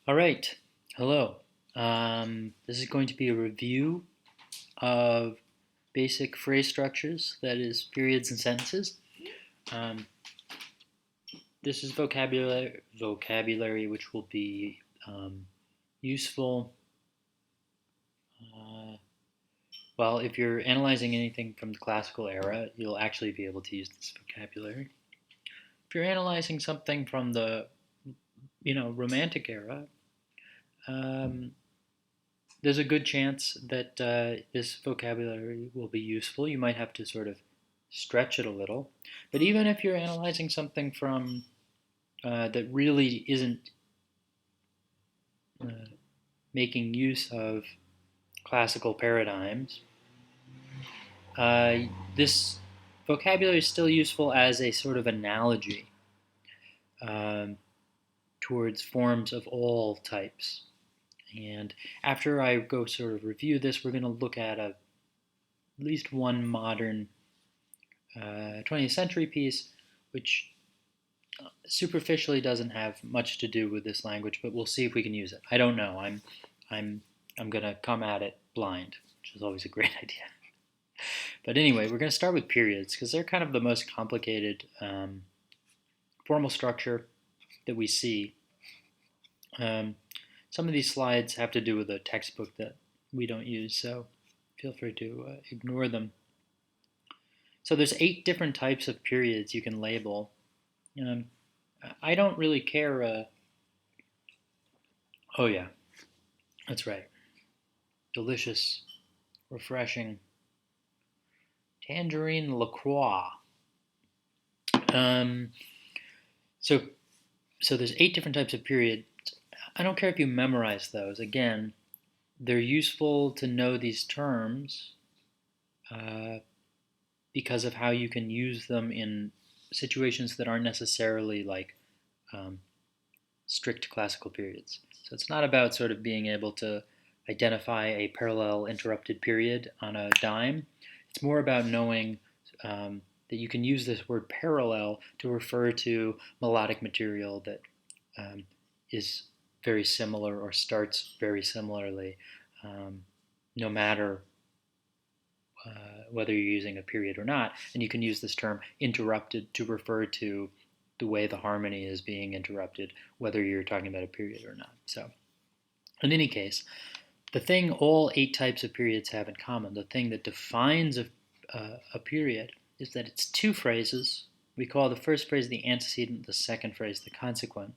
All right. Hello. This is going to be a review of basic phrase structures, that is, periods and sentences. Um, this is vocabulary which will be useful. Uh, well, if you're analyzing anything from the classical era, you'll actually be able to use this vocabulary. If you're analyzing something from the Romantic era, um, there's a good chance that this vocabulary will be useful. You might have to sort of stretch it a little. But even if you're analyzing something from that really isn't uh, making use of classical paradigms, uh, this vocabulary is still useful as a sort of analogy um, towards forms of all types. And after I go sort of review this, we're going to look at at least one modern 20th century piece, which superficially doesn't have much to do with this language, but we'll see if we can use it. I don't know. I'm I'm gonna come at it blind, which is always a great idea. But anyway, we're gonna start with periods because they're kind of the most complicated formal structure that we see. Um, some of these slides have to do with a textbook that we don't use, so feel free to ignore them. So there's 8 different types of periods you can label. Um, I don't really care. Oh yeah, that's right. Delicious, refreshing tangerine LaCroix. Um, so so there's 8 different types of periods. I don't care if you memorize those. Again, they're useful to know these terms uh, because of how you can use them in situations that aren't necessarily like um, strict classical periods. So it's not about sort of being able to identify a parallel interrupted period on a dime. It's more about knowing that you can use this word parallel to refer to melodic material that um, is very similar or starts very similarly, um, no matter whether you're using a period or not. And you can use this term interrupted to refer to the way the harmony is being interrupted, whether you're talking about a period or not. So, in any case, the thing all 8 types of periods have in common, the thing that defines a period, is that it's 2 phrases. We call the first phrase the antecedent, the second phrase the consequent.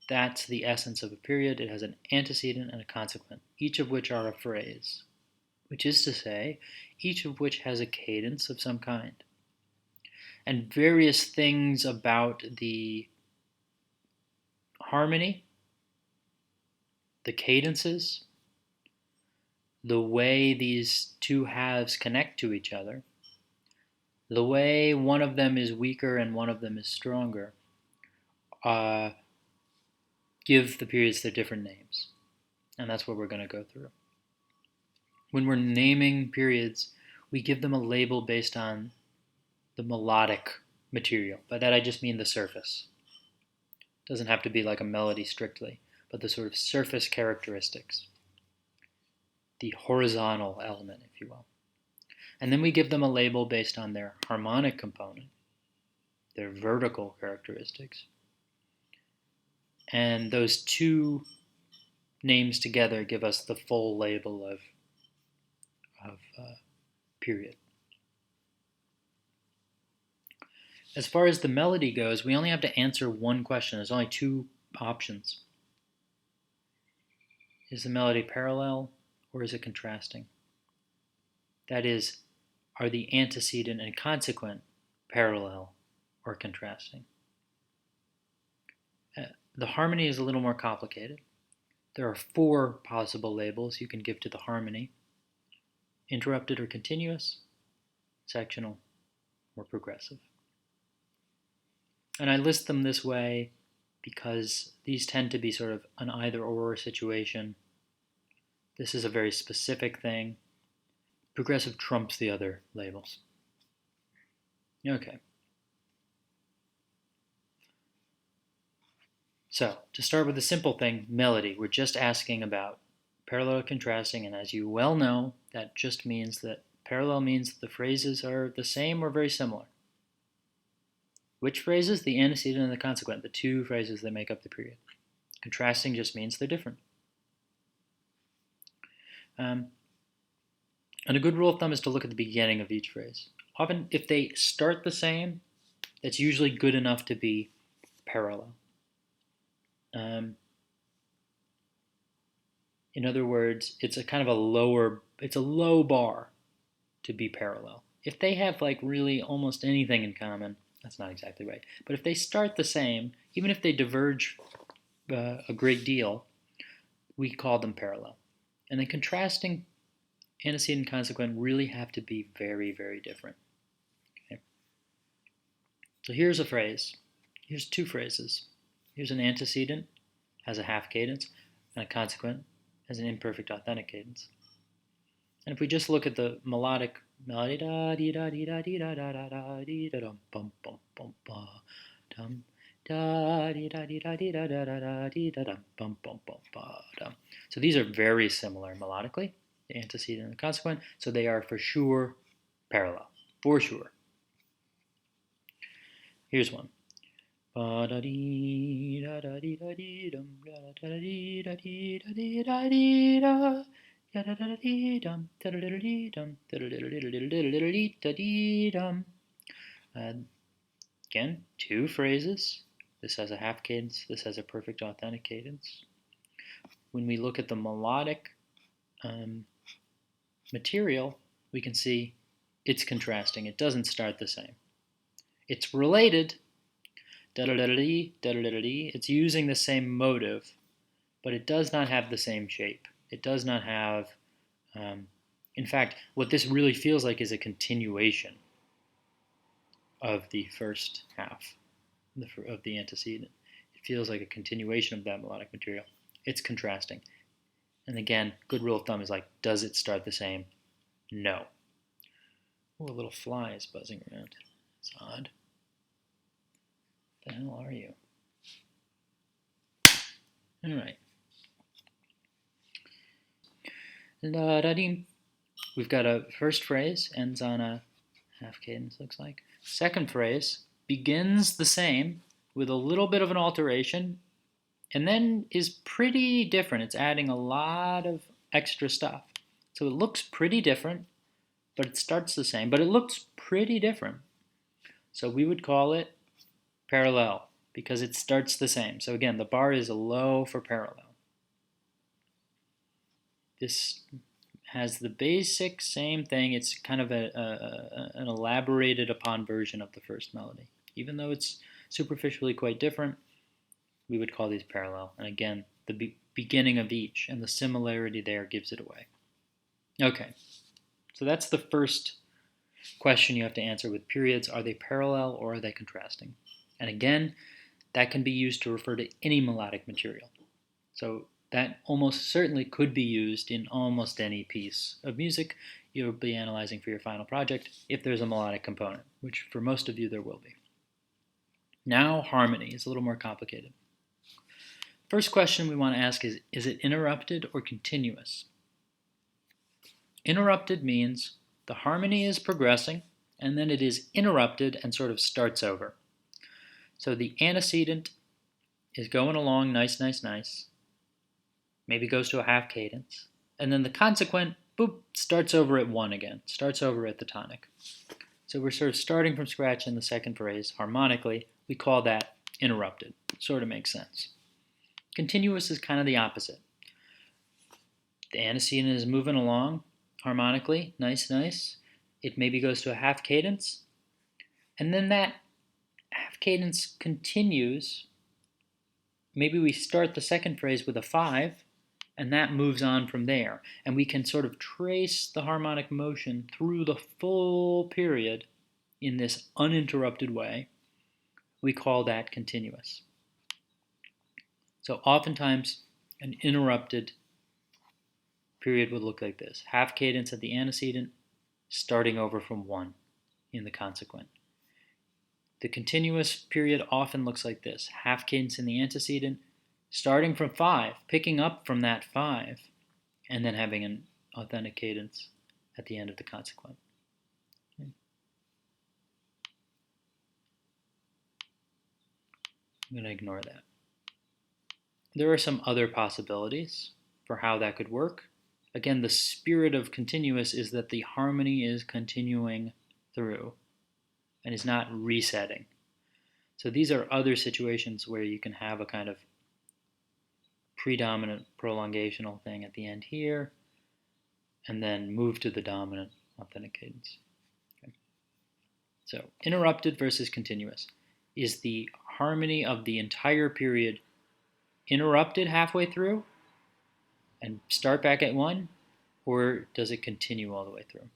That's the essence of a period. It has an antecedent and a consequent, each of which are a phrase, which is to say, each of which has a cadence of some kind. And various things about the harmony, the cadences, the way these 2 halves connect to each other, the way one of them is weaker and one of them is stronger, uh, give the periods their different names. And that's what we're going to go through. When we're naming periods, we give them a label based on the melodic material. By that I just mean the surface. It doesn't have to be like a melody strictly, but the sort of surface characteristics, the horizontal element, if you will. And then we give them a label based on their harmonic component, their vertical characteristics. And those 2 names together give us the full label of period. As far as the melody goes, we only have to answer one question. There's only 2 options. Is the melody parallel or is it contrasting? That is, are the antecedent and consequent parallel or contrasting? The harmony is a little more complicated. There are 4 possible labels you can give to the harmony: interrupted or continuous, sectional, or progressive. And I list them this way because these tend to be sort of an either-or situation. This is a very specific thing. Progressive trumps the other labels. Okay. So, to start with a simple thing, melody, we're just asking about parallel contrasting, and as you well know, that just means that parallel means the phrases are the same or very similar. Which phrases? The antecedent and the consequent, the two phrases that make up the period. Contrasting just means they're different. And a good rule of thumb is to look at the beginning of each phrase. Often, if they start the same, that's usually good enough to be parallel. In other words, it's a kind of it's a low bar to be parallel. If they have like really almost anything in common, that's not exactly right. But if they start the same, even if they diverge a great deal, we call them parallel. And the contrasting antecedent and consequent really have to be very, very different. Okay? So here's a phrase. Here's two phrases. Here's an antecedent, has a half cadence, and a consequent has an imperfect authentic cadence. And if we just look at the melodic melody, da dee da dee da dee da da da da dee da dum bum bum bum ba dum da dee da dee da dee da da da da dee da dum bum bum bum ba dum. So these are very similar melodically, the antecedent and the consequent. So they are for sure parallel, for sure. Here's one. Ba da dee da da dee da dee dum da da dee da dee da dee da dee da. Again, two phrases. This has a half cadence, this has a perfect authentic cadence. When we look at the melodic material, we can see it's contrasting. It doesn't start the same. It's related. It's using the same motive, but it does not have the same shape. It does not have, in fact, what this really feels like is a continuation of the first half of the antecedent. It feels like a continuation of that melodic material. It's contrasting. And again, good rule of thumb is like, does it start the same? No. Oh, a little fly is buzzing around. It's odd. What the hell are you? All right. We've got a first phrase, ends on a half cadence, looks like. Second phrase begins the same with a little bit of an alteration and then is pretty different. It's adding a lot of extra stuff. So it looks pretty different, but it starts the same, but it looks pretty different. So we would call it parallel because it starts the same. So again, the bar is low for parallel. This has the basic same thing. It's kind of an elaborated upon version of the first melody. Even though it's superficially quite different, we would call these parallel. And again, the beginning of each and the similarity there gives it away. Okay, so that's the first question you have to answer with periods. Are they parallel or are they contrasting? And again, that can be used to refer to any melodic material. So that almost certainly could be used in almost any piece of music you'll be analyzing for your final project if there's a melodic component, which for most of you there will be. Now harmony is a little more complicated. First question we want to ask is it interrupted or continuous? Interrupted means the harmony is progressing and then it is interrupted and sort of starts over. So the antecedent is going along nice, nice, nice. Maybe goes to a half cadence. And then the consequent, boop, starts over at 1 again. Starts over at the tonic. So we're sort of starting from scratch in the second phrase harmonically. We call that interrupted. Sort of makes sense. Continuous is kind of the opposite. The antecedent is moving along harmonically, nice, nice. It maybe goes to a half cadence. And then that half cadence continues. Maybe we start the second phrase with a 5, and that moves on from there. And we can sort of trace the harmonic motion through the full period in this uninterrupted way. We call that continuous. So oftentimes, an interrupted period would look like this. Half cadence at the antecedent, starting over from 1 in the consequent. The continuous period often looks like this. Half cadence in the antecedent, starting from 5, picking up from that 5, and then having an authentic cadence at the end of the consequent. Okay. I'm going to ignore that. There are some other possibilities for how that could work. Again, the spirit of continuous is that the harmony is continuing through and is not resetting. So these are other situations where you can have a kind of predominant prolongational thing at the end here, and then move to the dominant authentic cadence. Okay. So interrupted versus continuous. Is the harmony of the entire period interrupted halfway through and start back at 1, or does it continue all the way through?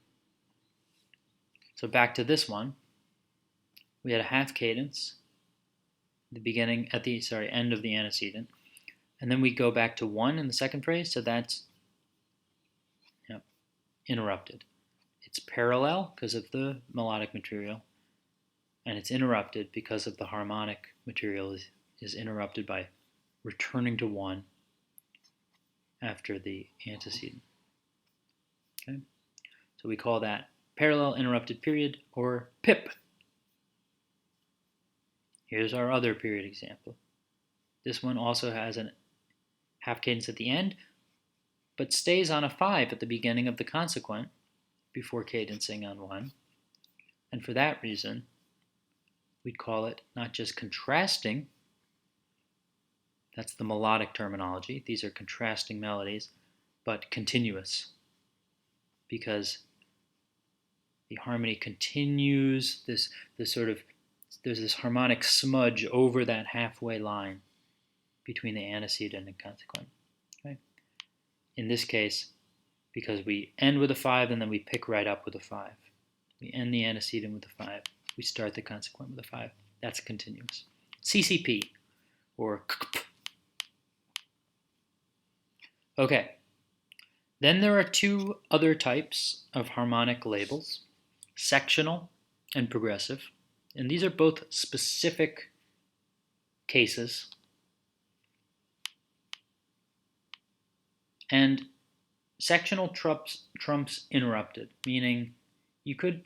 So back to this one, we had a half cadence, the beginning at the end of the antecedent, and then we go back to 1 in the second phrase, so that's interrupted. It's parallel because of the melodic material, and it's interrupted because of the harmonic material is interrupted by returning to 1 after the antecedent. Okay? So we call that parallel interrupted period, or PIP. Here's our other period example. This one also has a half cadence at the end, but stays on a 5 at the beginning of the consequent before cadencing on 1. And for that reason, we'd call it not just contrasting, that's the melodic terminology, these are contrasting melodies, but continuous, because the harmony continues, there's this harmonic smudge over that halfway line between the antecedent and consequent. Okay? In this case, because we end with a 5 and then we pick right up with a 5. We end the antecedent with a 5. We start the consequent with a 5. That's continuous. CCP, or KP. Okay. Then there are two other types of harmonic labels, sectional and progressive. And these are both specific cases. And sectional trumps interrupted, meaning you could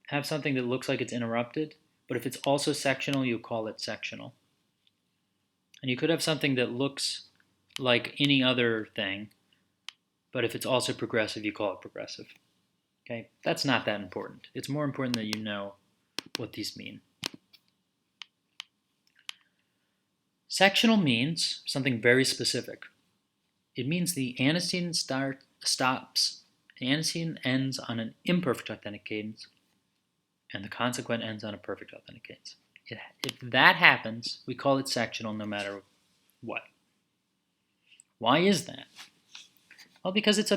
have something that looks like it's interrupted, but if it's also sectional, you call it sectional. And you could have something that looks like any other thing, but if it's also progressive, you call it progressive. Okay, that's not that important. It's more important that you know what these mean. Sectional means something very specific. It means the antecedent stops, the antecedent ends on an imperfect authentic cadence, and the consequent ends on a perfect authentic cadence. If that happens, we call it sectional no matter what. Why is that? Well, because it's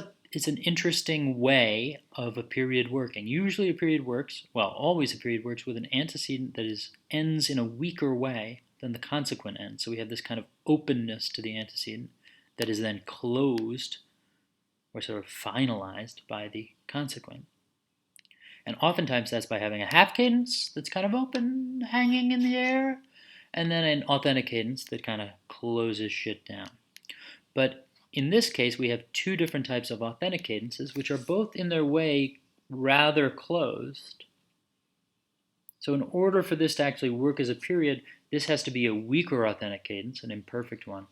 an interesting way of a period working. Usually a period works, always a period works with an antecedent that ends in a weaker way than the consequent ends. So we have this kind of openness to the antecedent that is then closed or sort of finalized by the consequent. And oftentimes that's by having a half cadence that's kind of open, hanging in the air, and then an authentic cadence that kind of closes shit down. But in this case, we have two different types of authentic cadences, which are both in their way rather closed. So in order for this to actually work as a period, this has to be a weaker authentic cadence, an imperfect one,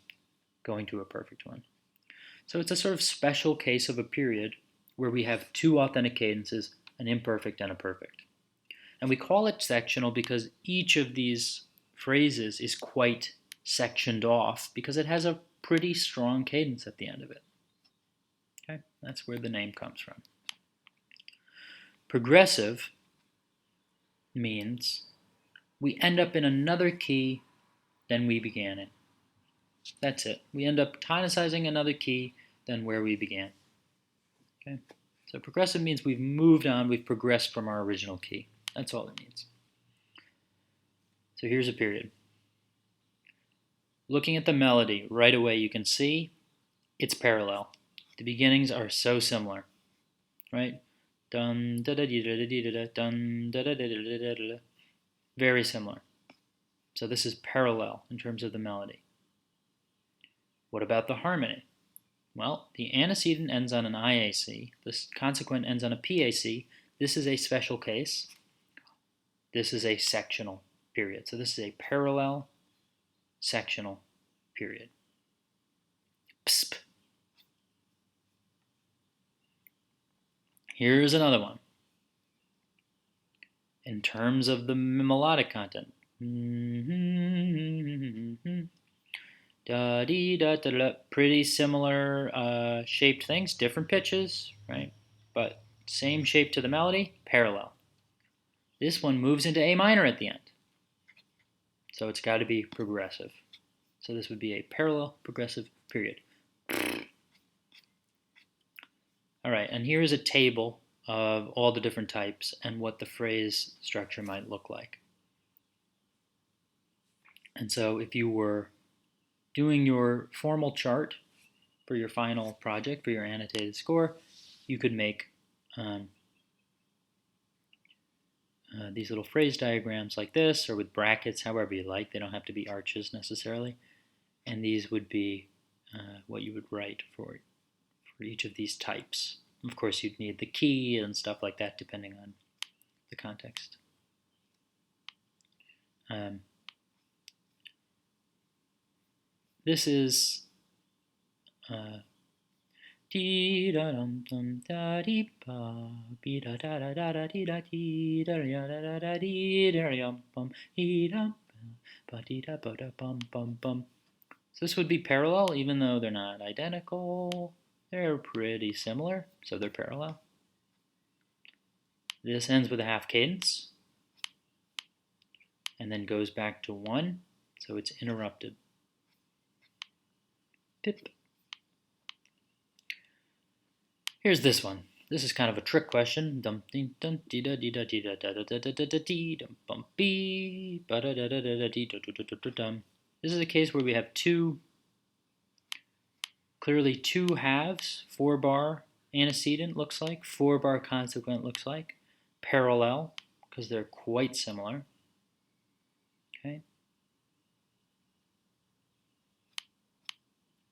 going to a perfect one. So it's a sort of special case of a period where we have two authentic cadences, an imperfect and a perfect. And we call it sectional because each of these phrases is quite sectioned off because it has a pretty strong cadence at the end of it. Okay, that's where the name comes from. Progressive means we end up in another key than we began in. That's it. We end up tonicizing another key than where we began. Okay, so progressive means we've moved on, we've progressed from our original key. That's all it means. So here's a period. Looking at the melody, right away you can see it's parallel. The beginnings are so similar, right? Dun da da da da da da dun da da da da da da. Very similar. So this is parallel in terms of the melody. What about the harmony? Well, the antecedent ends on an IAC. The consequent ends on a PAC. This is a special case. This is a sectional period. So this is a parallel sectional period. Psp. Here's another one. In terms of the melodic content. Da dee da da da. Pretty similar shaped things, different pitches, right? But same shape to the melody, parallel. This one moves into A minor at the end. So it's got to be progressive. So this would be a parallel progressive period. All right, and here is a table of all the different types and what the phrase structure might look like. And so if you were doing your formal chart for your final project, for your annotated score, you could make these little phrase diagrams like this, or with brackets, however you like. They don't have to be arches necessarily. And these would be what you would write for each of these types. Of course, you'd need the key and stuff like that, depending on the context. This is dee da dum dum da dee ba be da da da da da dee da dee da da da da dee da yum bum dee da ba dee da ba da bum bum bum. So this would be parallel, even though they're not identical. They're pretty similar, so they're parallel. This ends with a half cadence and then goes back to 1, so it's interrupted. Pip. Here's this one. This is kind of a trick question. Dum ding dum dee da dee da dee da da da da da da da dee dum bum bee ba da da da da da dee da da da da dum. This is a case where we have clearly two halves. 4-bar antecedent looks like, 4-bar consequent looks like, parallel because they're quite similar. Okay.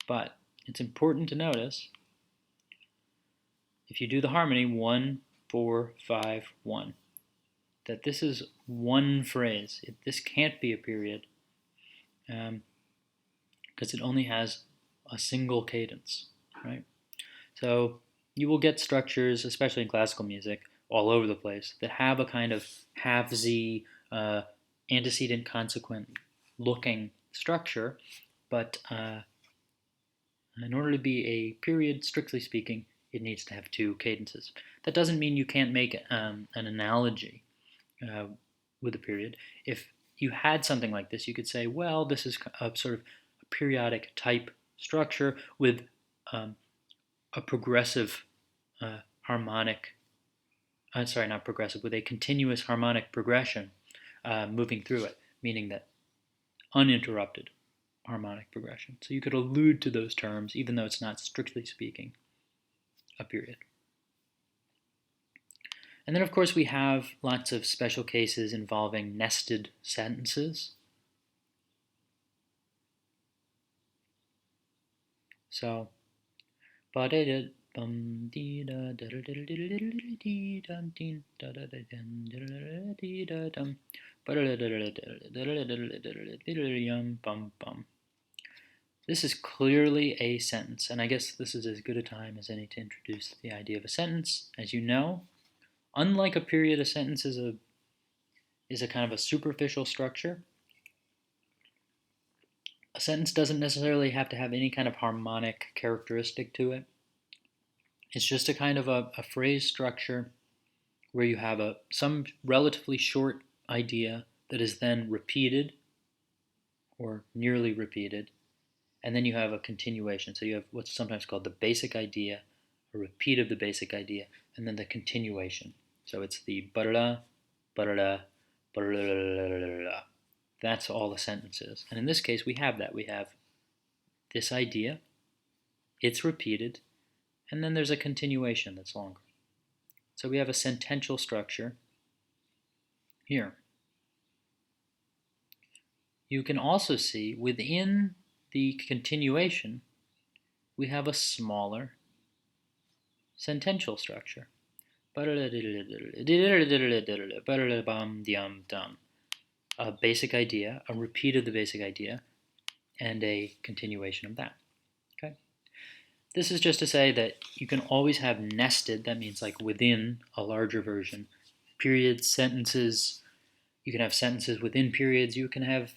But it's important to notice, if you do the harmony 1, 4, 5, 1, that this is one phrase. This can't be a period because it only has a single cadence, right? So you will get structures, especially in classical music, all over the place that have a kind of half-Z antecedent consequent looking structure, but in order to be a period, strictly speaking, it needs to have 2 cadences. That doesn't mean you can't make an analogy with a period. If you had something like this, you could say, well, this is a sort of a periodic type structure with a progressive harmonic, sorry, not progressive, with a continuous harmonic progression moving through it, meaning that uninterrupted harmonic progression. So you could allude to those terms, even though it's not strictly speaking a period. And then, of course, we have lots of special cases involving nested sentences. So, this is clearly a sentence, and I guess this is as good a time as any to introduce the idea of a sentence. As you know, unlike a period, a sentence is a kind of a superficial structure. A sentence doesn't necessarily have to have any kind of harmonic characteristic to it. It's just a kind of a phrase structure where you have some relatively short idea that is then repeated or nearly repeated, and then you have a continuation. So you have what's sometimes called the basic idea, a repeat of the basic idea, and then the continuation. So it's the ba-da-da, ba-da-da, ba-da-da. That's all the sentence is. And in this case, we have that. We have this idea, it's repeated, and then there's a continuation that's longer. So we have a sentential structure here. You can also see within the continuation we have a smaller sentential structure. A basic idea, a repeat of the basic idea, and a continuation of that. Okay. This is just to say that you can always have nested, that means like within a larger version, periods, sentences. You can have sentences within periods. You can have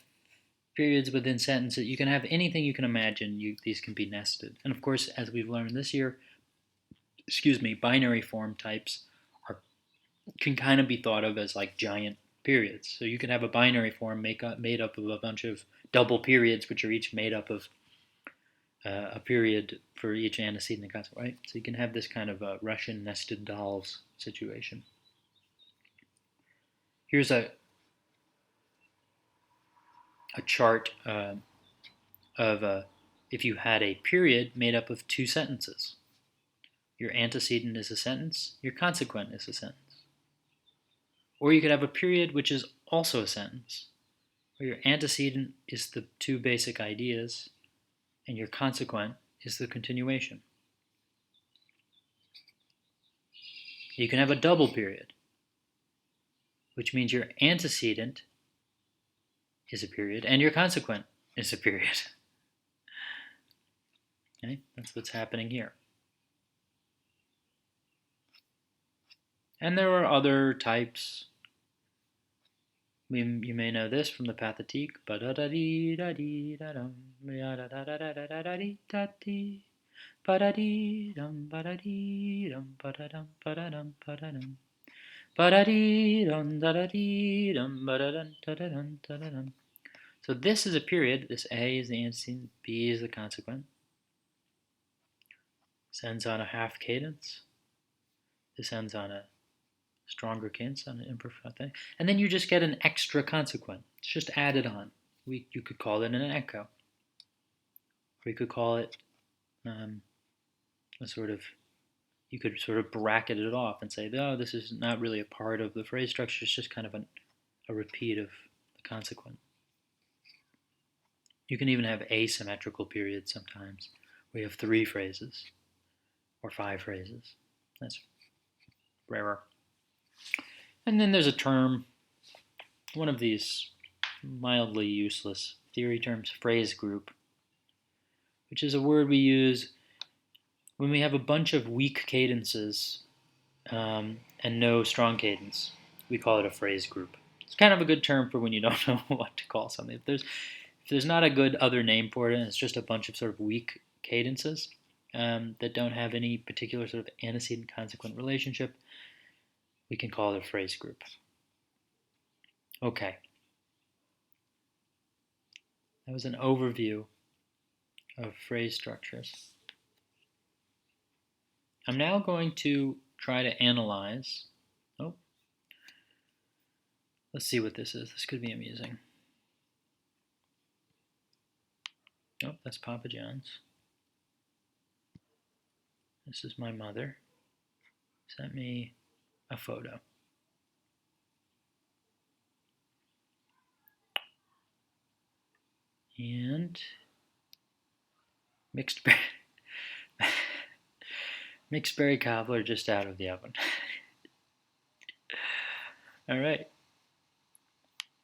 periods within sentences. You can have anything you can imagine. These can be nested. And of course, as we've learned this year, binary form types can kind of be thought of as like giant periods. So you can have a binary form made up of a bunch of double periods, which are each made up of a period for each antecedent and consequent, right? So you can have this kind of a Russian nested dolls situation. Here's a chart of if you had a period made up of two sentences. Your antecedent is a sentence, your consequent is a sentence. Or you could have a period which is also a sentence, where your antecedent is the two basic ideas, and your consequent is the continuation. You can have a double period, which means your antecedent is a period and your consequent is a period. Okay, that's what's happening here. And there are other types. You may know this from the Pathétique. So this is a period. This A is the antecedent, B is the consequent. This ends on a half cadence. This ends on a stronger cadence, on an imperfect thing. And then you just get an extra consequent. It's just added on. You could call it an echo. We could call it you could sort of bracket it off and say, oh, this is not really a part of the phrase structure. It's just kind of a repeat of the consequent. You can even have asymmetrical periods sometimes, where you have 3 phrases or 5 phrases. That's rarer. And then there's a term, one of these mildly useless theory terms, phrase group, which is a word we use when we have a bunch of weak cadences and no strong cadence. We call it a phrase group. It's kind of a good term for when you don't know what to call something. If there's not a good other name for it, and it's just a bunch of sort of weak cadences that don't have any particular sort of antecedent-consequent relationship, we can call it a phrase group. Okay. That was an overview of phrase structures. I'm now going to try to analyze. Oh, let's see what this is. This could be amusing. Oh, that's Papa John's. This is my mother. Sent me a photo. And mixed berry cobbler just out of the oven. All right.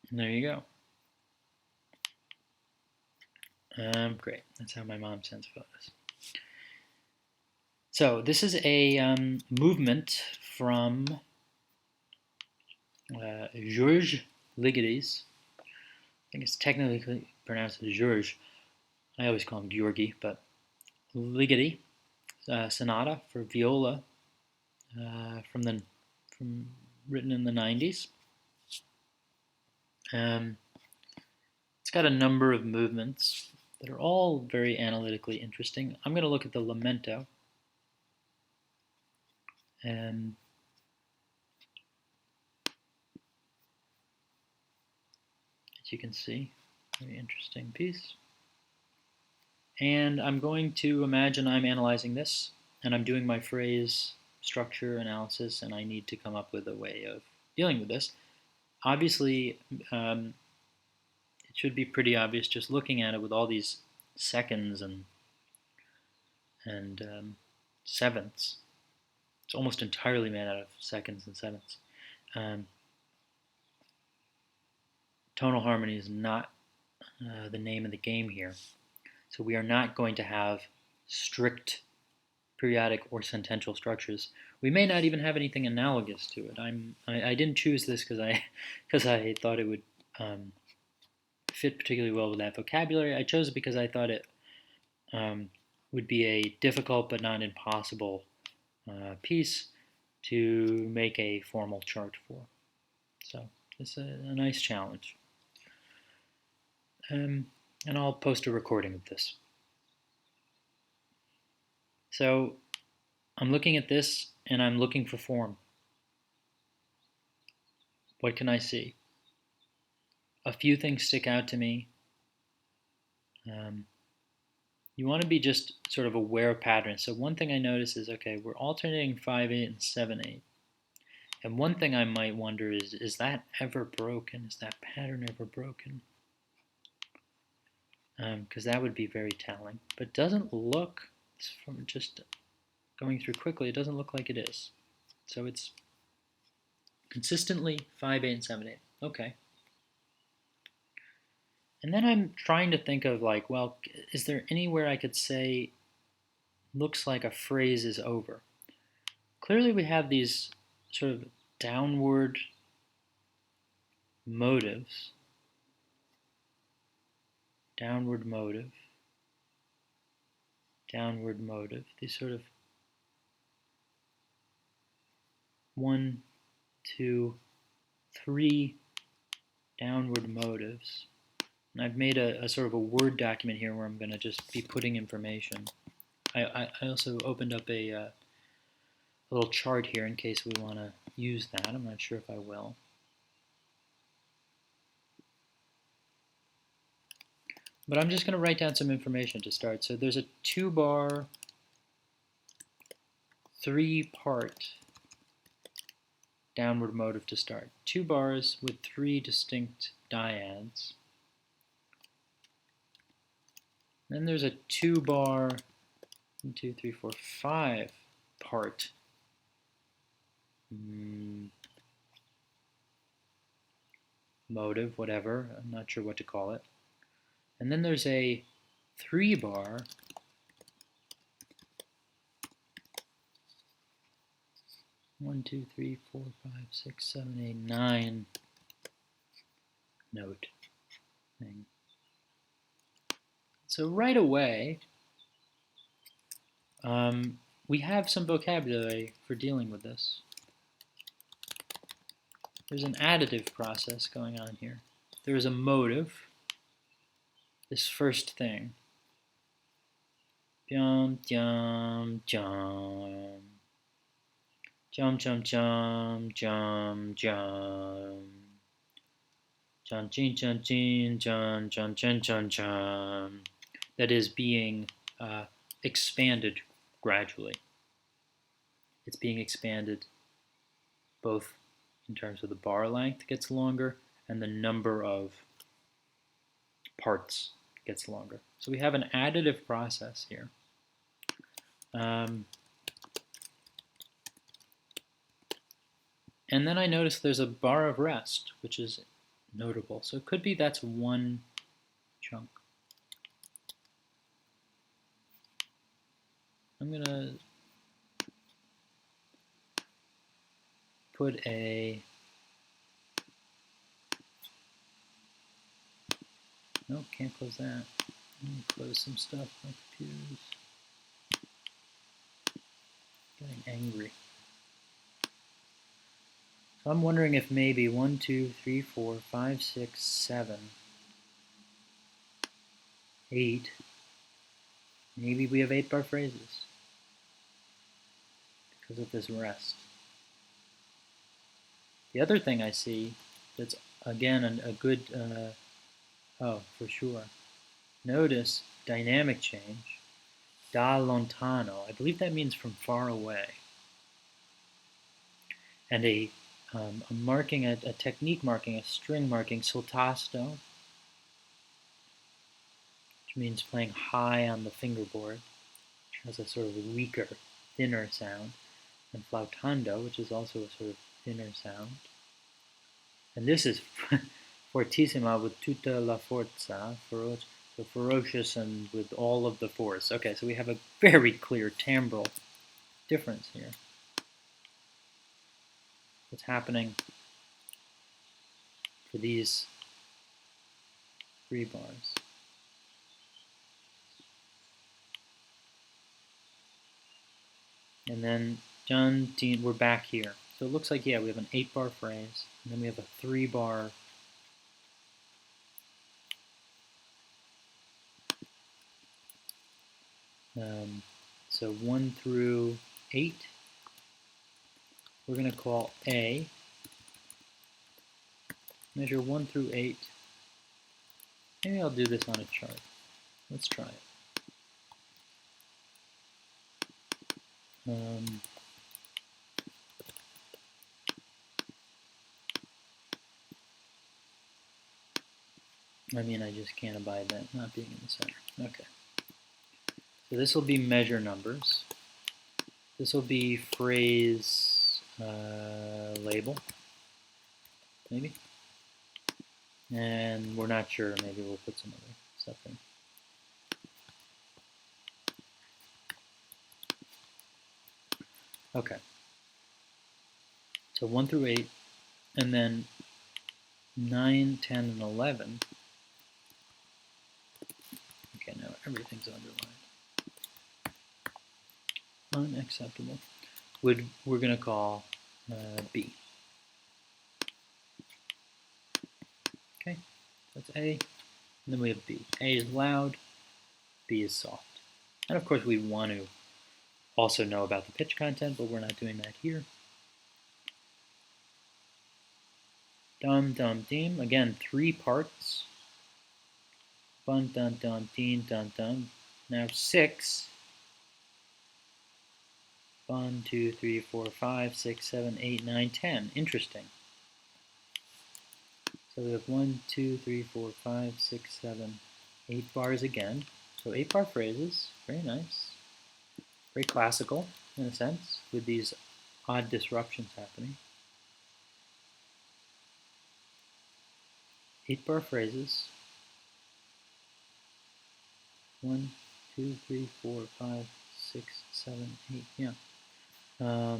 And there you go. Great. That's how my mom sends photos. So this is a movement from Georges Ligeti's. I think it's technically pronounced Georges. I always call him Georgi, but Ligeti, Sonata for Viola, from written in the 90s. It's got a number of movements that are all very analytically interesting. I'm going to look at the Lamento. And as you can see, very interesting piece. And I'm going to imagine I'm analyzing this, and I'm doing my phrase structure analysis, and I need to come up with a way of dealing with this. Obviously, it should be pretty obvious just looking at it with all these seconds and and sevenths. It's almost entirely made out of seconds and sevenths. Um, tonal harmony is not the name of the game here. So we are not going to have strict periodic or sentential structures. We may not even have anything analogous to it. I didn't choose this because I thought it would fit particularly well with that vocabulary. I chose it because I thought it would be a difficult but not impossible piece to make a formal chart for. So it's a nice challenge. And I'll post a recording of this. So I'm looking at this and I'm looking for form. What can I see? A few things stick out to me. You want to be just sort of aware of patterns. So one thing I notice is, okay, we're alternating 5/8 and 7/8. And one thing I might wonder is that ever broken? Is that pattern ever broken? Because that would be very telling. But it doesn't look, from just going through quickly, it doesn't look like it is. So it's consistently 5/8 and 7/8. Okay. And then I'm trying to think of like, well, is there anywhere I could say looks like a phrase is over? Clearly we have these sort of downward motives, downward motive, downward motive, these sort of 1, 2, 3 downward motives. And I've made a sort of a Word document here where I'm going to just be putting information. I also opened up a little chart here in case we want to use that. I'm not sure if I will. But I'm just going to write down some information to start. So there's a 2-bar, 3-part downward motive to start. 2 bars with 3 distinct dyads. Then there's a 2-bar, 1, 2, 3, 4, 5-part motive, whatever. I'm not sure what to call it. And then there's a 3-bar, 1, 2, 3, 4, 5, 6, 7, 8, 9 note thing. So right away, we have some vocabulary for dealing with this. There's an additive process going on here. There is a motive, this first thing. Jum, jum, jum. Jum, jum, jum, jum, jum. Jum, jin, jum, jin, jum, jum, jum, jum, jum. That is being expanded gradually. It's being expanded both in terms of the bar length gets longer and the number of parts gets longer. So we have an additive process here. And then I notice there's a bar of rest, which is notable. So it could be that's one chunk. I'm going to put a, nope, can't close that. Let me close some stuff. My computer's getting angry. So I'm wondering if maybe 1, 2, 3, 4, 5, 6, 7, 8, maybe we have 8-bar phrases because of this rest. The other thing I see that's, again, a good, oh, for sure. Notice dynamic change, da lontano. I believe that means from far away. And a marking, a technique marking, a string marking, sul tasto, which means playing high on the fingerboard, has a sort of weaker, thinner sound, and flautando, which is also a sort of thinner sound. And this is fortissima with tutta la forza, so ferocious and with all of the force. Okay, so we have a very clear timbral difference here. What's happening for these 3 bars? And then done, we're back here. So it looks like, yeah, we have an 8-bar phrase, and then we have a 3-bar so 1 through 8, we're going to call A. Measure 1 through 8. Maybe I'll do this on a chart. Let's try it. I mean, I just can't abide that not being in the center. Okay. So this will be measure numbers. This will be phrase label, maybe. And we're not sure. Maybe we'll put some other stuff in. Okay. So 1 through 8, and then 9, 10, and 11. Okay, now everything's underlined. Unacceptable. We're going to call B. Okay, that's A. And then we have B. A is loud, B is soft. And of course we want to also know about the pitch content, but we're not doing that here. Dum dum dim. Again, 3 parts. Bun dun dun din dun dun. Now 6. 1, 2, 3, 4, 5, 6, 7, 8, 9, 10. Interesting. So we have 1, 2, 3, 4, 5, 6, 7, 8 bars again. So 8-bar phrases. Very nice. Very classical in a sense, with these odd disruptions happening. 8-bar phrases. 1, 2, 3, 4, 5, 6, 7, 8. Yeah. So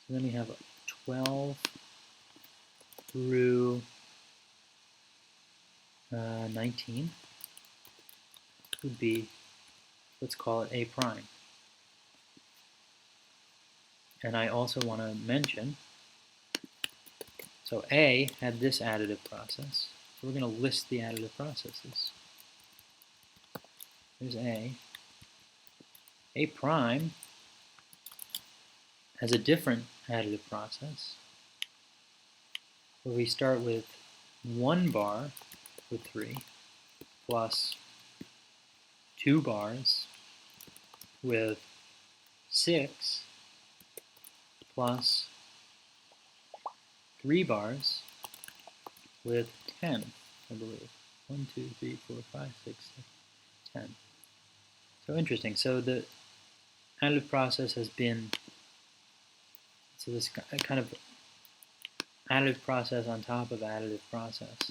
then we have 12 through 19 would be, let's call it A prime. And I also want to mention, so A had this additive process. So we're going to list the additive processes. There's A. A prime has a different additive process where we start with 1 bar with 3 plus 2 bars with 6 plus 3 bars with 10, I believe. 1, 2, 3, 4, 5, 6, 7, 10. So interesting. So the additive process has been, so this kind of additive process on top of additive process.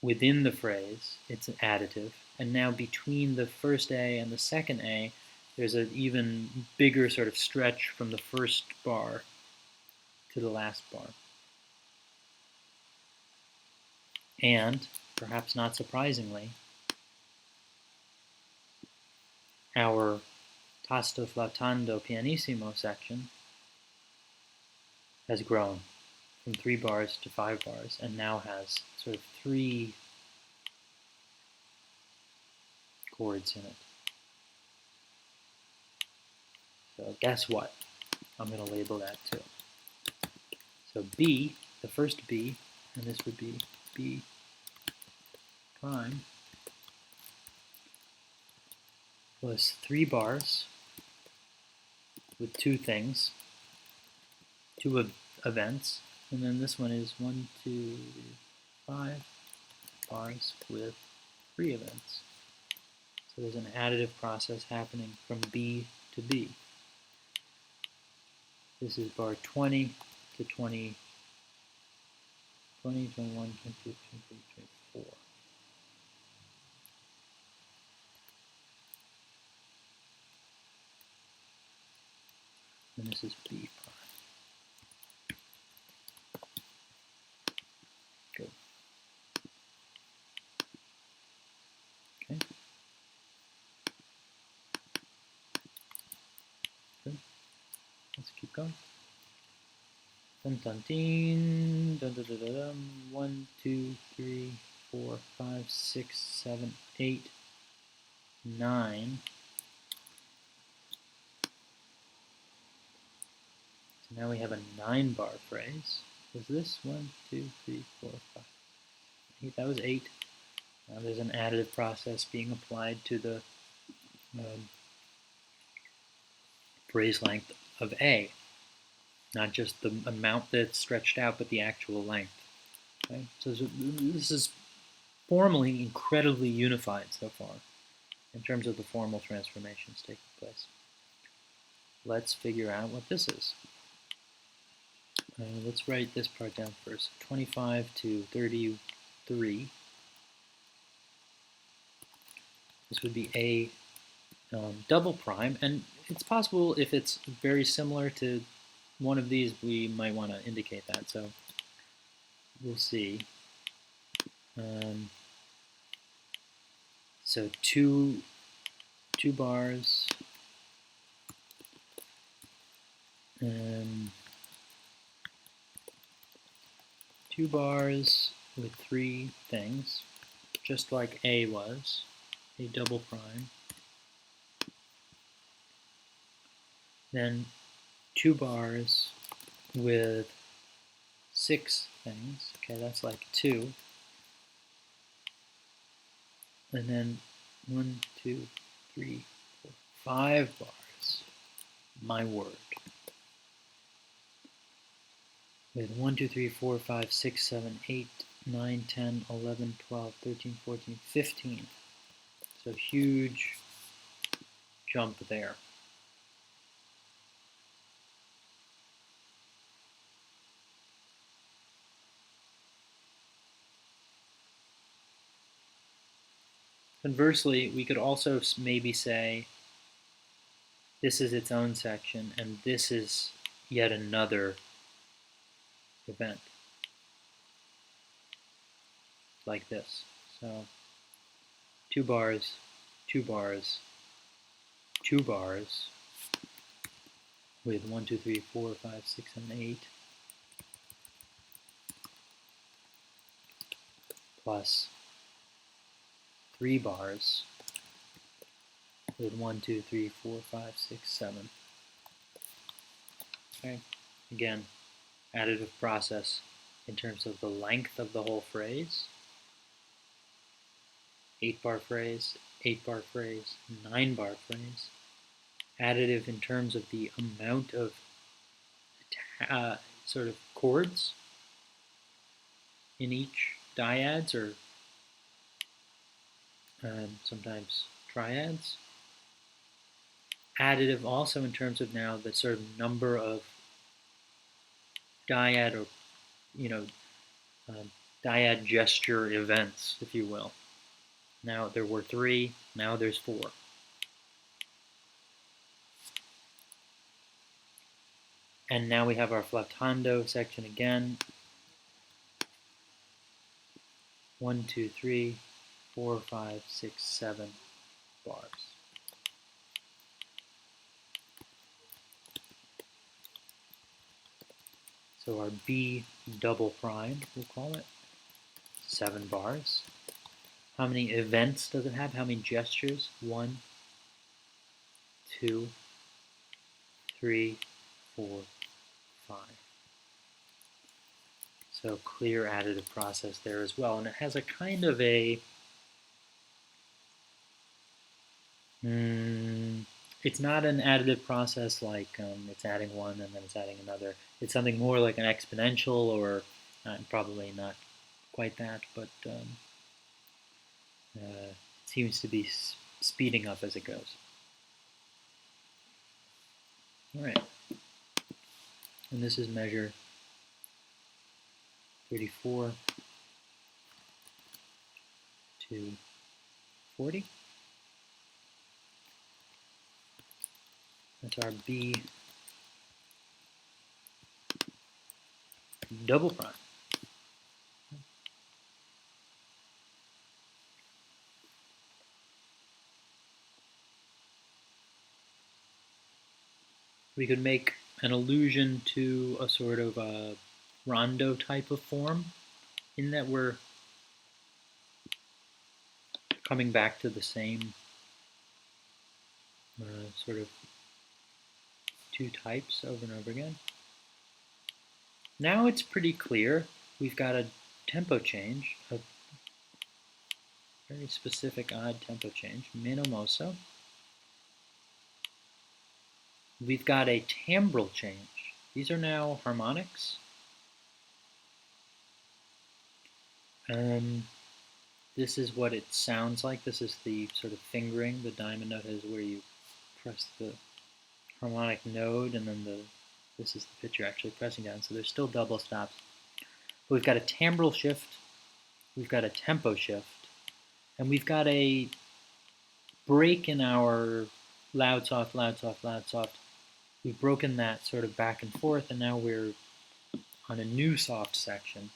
Within the phrase, it's additive. And now between the first A and the second A, there's an even bigger sort of stretch from the first bar to the last bar. And, perhaps not surprisingly, our tasto flautando pianissimo section has grown from 3 bars to 5 bars and now has sort of 3 chords in it. So guess what? I'm going to label that too. So B, the first B, and this would be B prime, was 3 bars with 2 things, 2 events, and then this one is 1, 2, 5 bars with 3 events. So there's an additive process happening from B to B. This is bar 20 to 20, 20, 21, 22, 23, 24. And this is B prime. Good. Okay. Good. Let's keep going. Dun dun dun, dun dun dun dun dun. 1, 2, 3, 4, 5, 6, 7, 8, 9. So now we have a 9-bar phrase. Was this 1, 2, 3, 4, 5, 8? That was 8. Now there's an additive process being applied to the phrase length of A. Not just the amount that's stretched out, but the actual length. Okay? So this is formally incredibly unified so far in terms of the formal transformations taking place. Let's figure out what this is. Let's write this part down first. 25 to 33. This would be A double prime, and it's possible if it's very similar to one of these, we might want to indicate that. So we'll see. So two bars, 2 bars with 3 things, just like A was, A double prime. Then 2 bars with 6 things. Okay, that's like 2. And then 1, 2, 3, 4, 5 bars. My word. With 1, 2, 3, 4, 5, 6, 7, 8, 9, 10, 11, 12, 13, 14, 15. So huge jump there. Conversely, we could also maybe say this is its own section and this is yet another event, like this. So 2 bars, 2 bars, 2 bars with 1, 2, 3, 4, 5, 6, 7, 8 plus 3 bars with 1, 2, 3, 4, 5, 6, 7. Okay, again, additive process in terms of the length of the whole phrase. 8-bar phrase, 8-bar phrase, 9-bar phrase. Additive in terms of the amount of sort of chords in each dyads, or sometimes triads. Additive also in terms of now the sort of number of dyad, or dyad gesture events, if you will. Now there were 3, now there's 4. And now we have our flautando section again. 1, 2, 3, 4, 5, 6, 7 bars. So our B double prime, we'll call it, 7 bars. How many events does it have? How many gestures? 1, 2, 3, 4, 5. So clear additive process there as well. And it has a kind of a, it's not an additive process like it's adding one and then it's adding another. It's something more like an exponential, or probably not quite that, but it seems to be speeding up as it goes. All right. And this is measure 34 to 40. That's our B double prime. We could make an allusion to a sort of a rondo type of form in that we're coming back to the same sort of two types over and over again. Now it's pretty clear. We've got a tempo change, a very specific odd tempo change, meno mosso. We've got a timbral change. These are now harmonics. This is what it sounds like. This is the sort of fingering. The diamond note is where you press the harmonic node, and then this is the pitch you're actually pressing down. So there's still double stops. But we've got a timbral shift, we've got a tempo shift, and we've got a break in our loud, soft, loud, soft, loud, soft. We've broken that sort of back and forth, and now we're on a new soft section.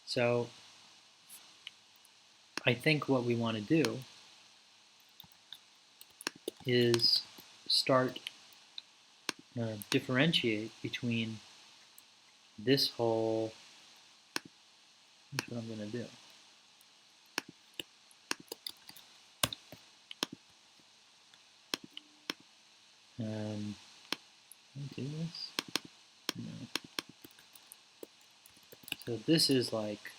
So I think what we want to do is start differentiate between this whole, that's what I'm going to do. Can I do this? No. So this is like,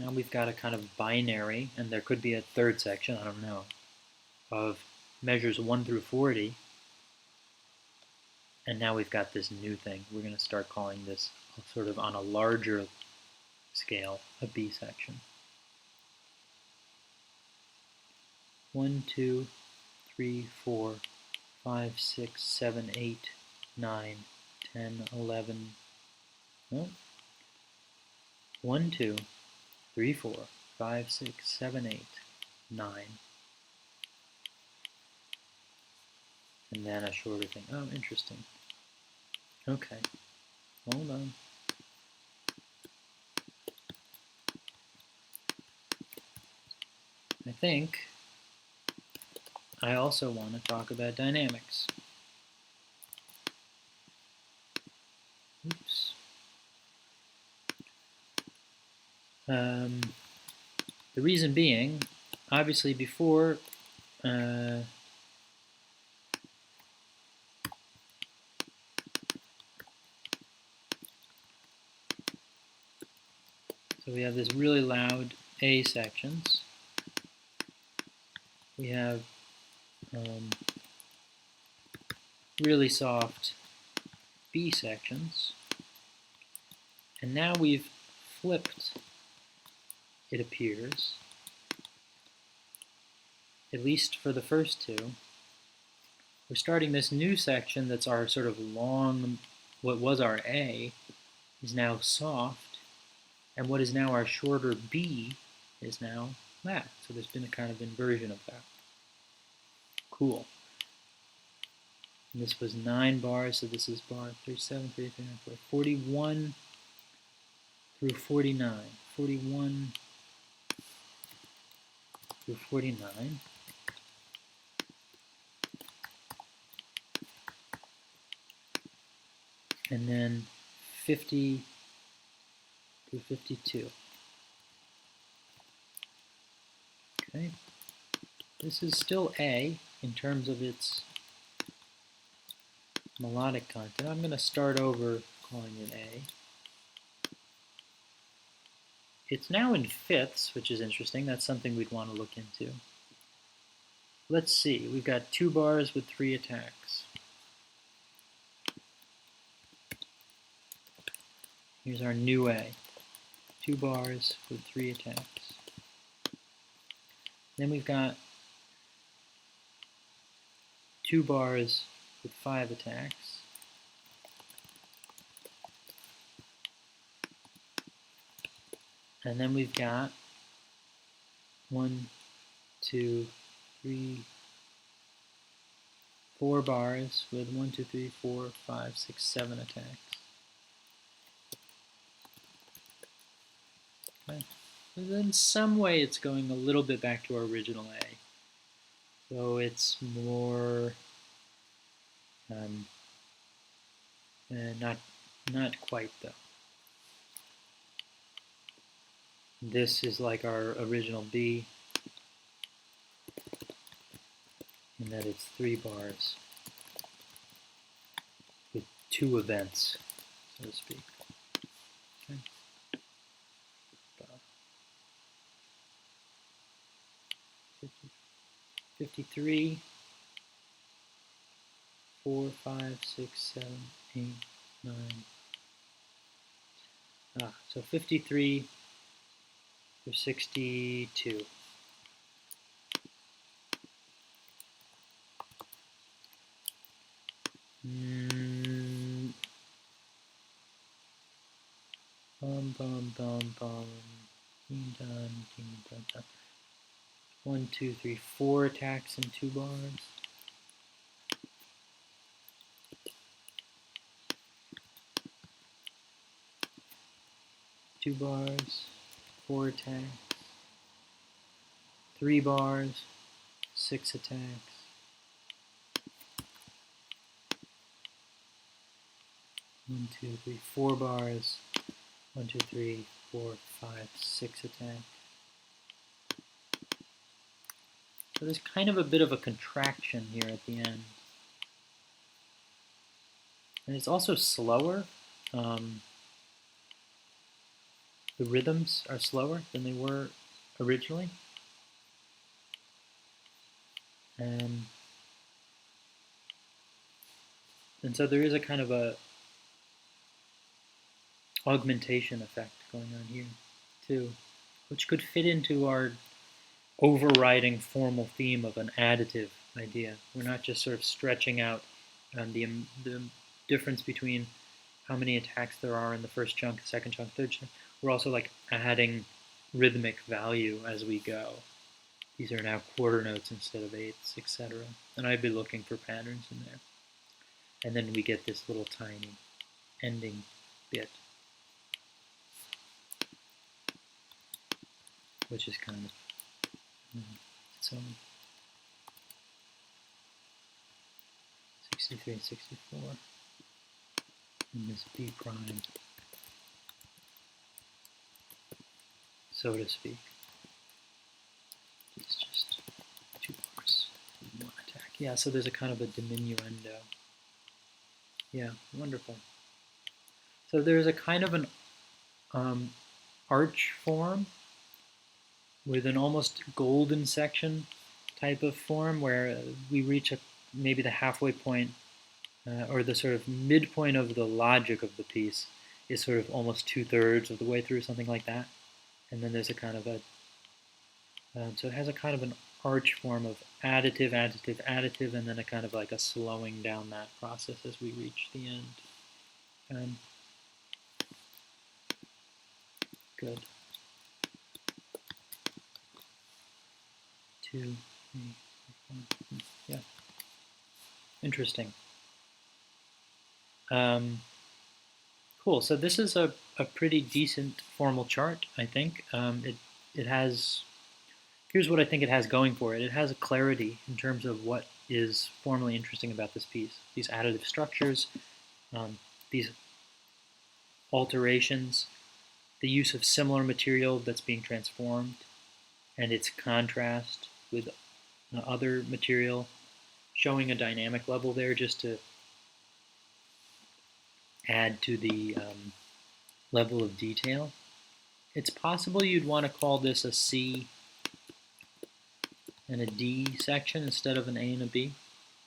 now we've got a kind of binary, and there could be a third section, I don't know, of measures 1 through 40. And now we've got this new thing. We're going to start calling this sort of on a larger scale, a B section. 1, 2, 3, 4, 5, 6, 7, 8, 9, 10, 11. No. 1, 2, 3, 4, 5, 6, 7, 8, 9. And then a shorter thing. Oh, interesting. Okay. Hold on. I think I also want to talk about dynamics. Oops. The reason being, obviously before, so we have this really loud A sections. We have really soft B sections. And now we've flipped, it appears, at least for the first two. We're starting this new section that's our sort of long, what was our A is now soft, and what is now our shorter B is now loud. So there's been a kind of inversion of that. Cool. And this was 9 bars, so this is bar 37, 33, 34, 41 through 49. 41 through 49. And then 50 through 52. Okay. This is still A in terms of its melodic content. I'm going to start over calling it A. It's now in fifths, which is interesting. That's something we'd want to look into. Let's see. We've got 2 bars with 3 attacks. Here's our new A. 2 bars with 3 attacks. Then we've got 2 bars with 5 attacks. And then we've got 1, 2, 3, 4 bars with 1, 2, 3, 4, 5, 6, 7 attacks. Okay. And in some way it's going a little bit back to our original A. So it's more not quite though. This is like our original B, in that it's 3 bars with 2 events, so to speak. Okay. 53, 4, 5, 6, 7, 8, 9. So 53 for 62. Bum, bum, bum, bum. Ding, dun, ding, dun, dun. 1, 2, 3, 4 attacks in 2 bars. Two bars, 4 attacks, 3 bars, 6 attacks, 1, 2, 3, 4 bars, 1, 2, 3, 4, 5, 6 attacks. So there's kind of a bit of a contraction here at the end. And it's also slower. The rhythms are slower than they were originally. And so there is a kind of a augmentation effect going on here too, which could fit into our overriding formal theme of an additive idea. We're not just sort of stretching out the difference between how many attacks there are in the first chunk, second chunk, third chunk. We're also like adding rhythmic value as we go. These are now quarter notes instead of eighths, etc. And I'd be looking for patterns in there. And then we get this little tiny ending bit, which is kind of its own. 63 and 64. And this B prime, so to speak. It's just 2 bars, 1 attack. Yeah, so there's a kind of a diminuendo. Yeah, wonderful. So there's a kind of an arch form with an almost golden section type of form where we reach maybe the halfway point or the sort of midpoint of the logic of the piece is sort of almost 2/3 of the way through, something like that. And then there's a kind of a, so it has a kind of an arch form of additive, additive, additive, and then a kind of like a slowing down that process as we reach the end. Good. 2, 3, 4. Yeah. Interesting. Cool. So this is a pretty decent formal chart, I think. It has, here's what I think it has going for it. It has a clarity in terms of what is formally interesting about this piece. These additive structures, these alterations, the use of similar material that's being transformed, and its contrast with other material, showing a dynamic level there just to add to the level of detail. It's possible you'd want to call this a C and a D section instead of an A and a B.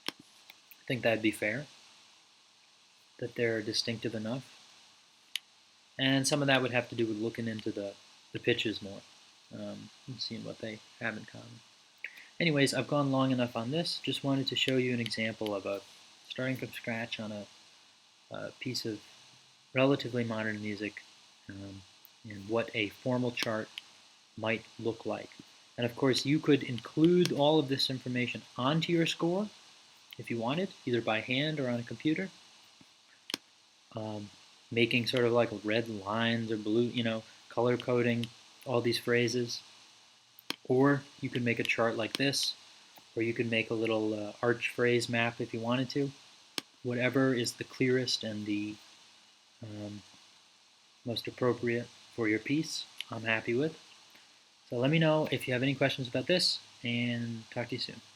I think that'd be fair, that they're distinctive enough. And some of that would have to do with looking into the pitches more and seeing what they have in common. Anyways, I've gone long enough on this. Just wanted to show you an example of starting from scratch on a piece of relatively modern music and what a formal chart might look like. And of course, you could include all of this information onto your score if you wanted, either by hand or on a computer, um, making sort of like red lines or blue, color coding all these phrases. Or you could make a chart like this, or you could make a little arch phrase map if you wanted to. Whatever is the clearest and the um, most appropriate for your piece, I'm happy with. So let me know if you have any questions about this, and talk to you soon.